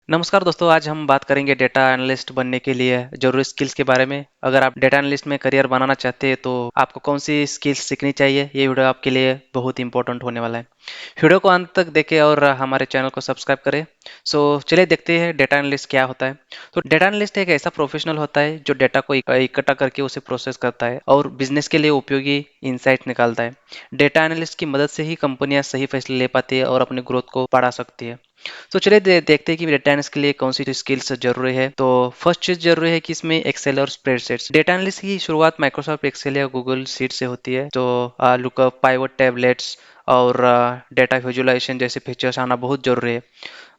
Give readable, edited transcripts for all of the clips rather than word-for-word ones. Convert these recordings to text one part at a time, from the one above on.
नमस्कार दोस्तों, आज हम बात करेंगे डेटा एनालिस्ट बनने के लिए जरूरी स्किल्स के बारे में। अगर आप डेटा एनालिस्ट में करियर बनाना चाहते हैं तो आपको कौन सी स्किल्स सीखनी चाहिए, ये वीडियो आपके लिए बहुत इंपॉर्टेंट होने वाला है। वीडियो को अंत तक देखें और हमारे चैनल को सब्सक्राइब करें। चलिए देखते हैं डेटा एनालिस्ट क्या होता है। तो डेटा एनालिस्ट एक ऐसा प्रोफेशनल होता है जो डेटा को इकट्ठा करके उसे प्रोसेस करता है और बिजनेस के लिए उपयोगी इंसाइट निकालता है। डेटा एनालिस्ट की मदद से ही कंपनियां सही फैसले ले पाती है और अपनी ग्रोथ को बढ़ा सकती है। तो चलिए देखते हैं कि डेटा एनालिस्ट के लिए कौन सी स्किल्स जरूरी है। तो फर्स्ट चीज जरूरी है कि इसमें एक्सेल और स्प्रेडशीट्स। डेटा एनालिस्ट की शुरुआत माइक्रोसॉफ्ट एक्सेल या गूगल शीट से होती है। तो लुकअप, पाइवट टेबलेट्स और डेटा विजुअलाइजेशन जैसे फीचर्स आना बहुत जरूरी है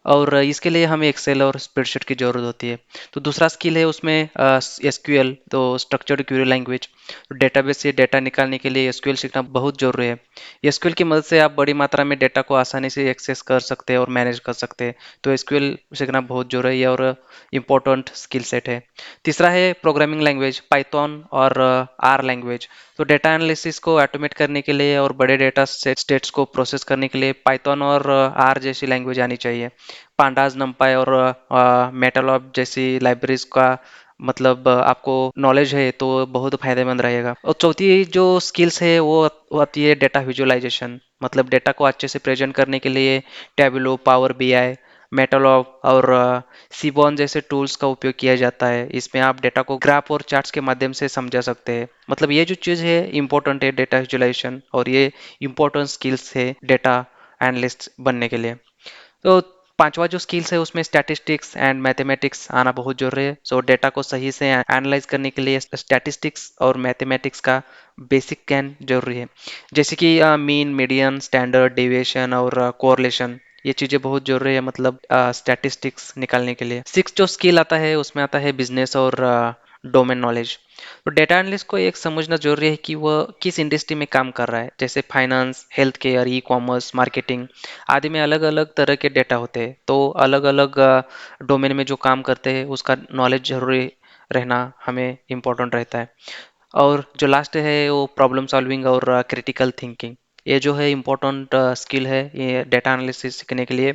और इसके लिए हमें एक्सेल और स्प्रेडशीट की ज़रूरत होती है। तो दूसरा स्किल है उसमें एसक्यूएल, तो स्ट्रक्चर्ड क्वेरी लैंग्वेज। तो डेटाबेस से डेटा निकालने के लिए एसक्यूएल सीखना बहुत ज़रूरी है। एसक्यूएल की मदद से आप बड़ी मात्रा में डेटा को आसानी से एक्सेस कर सकते हैं और मैनेज कर सकते हैं। तो एसक्यूएल सीखना बहुत ज़रूरी है और इम्पोर्टेंट स्किल सेट है। तीसरा है प्रोग्रामिंग लैंग्वेज, पाइथन और आर लैंग्वेज। तो डेटा एनालिसिस को ऑटोमेट करने के लिए और बड़े डेटा स्टेट्स को प्रोसेस करने के लिए पाइथन और आर जैसी लैंग्वेज आनी चाहिए। पांडास, नंपाई और मेटालॉब जैसी लाइब्रेरीज का मतलब आपको नॉलेज है तो बहुत फायदेमंद रहेगा। और चौथी जो स्किल्स है वो आती है डेटा विजुअलाइजेशन, मतलब डेटा को अच्छे से प्रेजेंट करने के लिए टैबलो, पावर बीआई, मेटालॉब और सीबॉन जैसे टूल्स का उपयोग किया जाता है। इसमें आप डेटा को ग्राफ और चार्ट्स के माध्यम से समझा सकते हैं। मतलब ये जो चीज़ है इम्पोर्टेंट है डेटा विजुअलाइजेशन, और ये इम्पोर्टेंट स्किल्स है डेटा एनालिस्ट बनने के लिए। तो पांचवा जो स्किल्स है उसमें स्टैटिस्टिक्स एंड मैथमेटिक्स आना बहुत जरूरी है। डेटा को सही से एनालाइज करने के लिए स्टैटिस्टिक्स और मैथमेटिक्स का बेसिक ज्ञान जरूरी है। जैसे कि मीन, मीडियन, स्टैंडर्ड डेविएशन और कोरिलेशन, ये चीज़ें बहुत जरूरी है, मतलब स्टैटिस्टिक्स निकालने के लिए। सिक्स जो स्किल आता है उसमें आता है बिजनेस और डोमेन नॉलेज। तो डेटा एनालिस्ट को एक समझना जरूरी है कि वह किस इंडस्ट्री में काम कर रहा है। जैसे finance, health care, e commerce, marketing आदि में अलग अलग तरह के डेटा होते हैं। तो अलग अलग डोमेन में जो काम करते हैं उसका नॉलेज जरूरी रहना हमें इम्पोर्टेंट रहता है। और जो लास्ट है वो प्रॉब्लम सॉल्विंग और क्रिटिकल थिंकिंग। ये जो है इम्पोर्टेंट स्किल है ये डेटा एनालिसिस सीखने के लिए।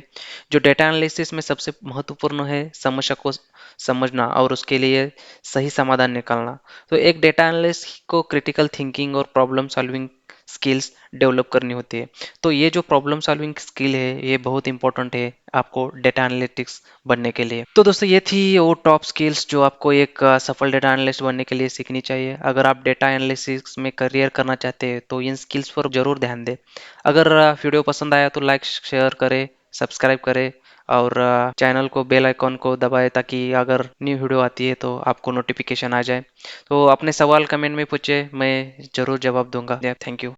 जो डेटा एनालिसिस में सबसे महत्वपूर्ण है समस्या को समझना और उसके लिए सही समाधान निकालना। तो एक डेटा एनालिस्ट को क्रिटिकल थिंकिंग और प्रॉब्लम सॉल्विंग स्किल्स डेवलप करनी होती है। तो ये जो प्रॉब्लम सॉल्विंग स्किल है ये बहुत इंपॉर्टेंट है आपको डेटा एनालिटिक्स बनने के लिए। तो दोस्तों ये थी वो टॉप स्किल्स जो आपको एक सफल डेटा एनालिस्ट बनने के लिए सीखनी चाहिए। अगर आप डेटा एनालिसिस में करियर करना चाहते हैं तो इन स्किल्स पर जरूर ध्यान दें। अगर वीडियो पसंद आया तो लाइक शेयर करें, सब्सक्राइब करें और चैनल को बेल आइकॉन को दबाएं ताकि अगर न्यू वीडियो आती है तो आपको नोटिफिकेशन आ जाए। तो अपने सवाल कमेंट में पूछे, मैं जरूर जवाब दूंगा। Thank you.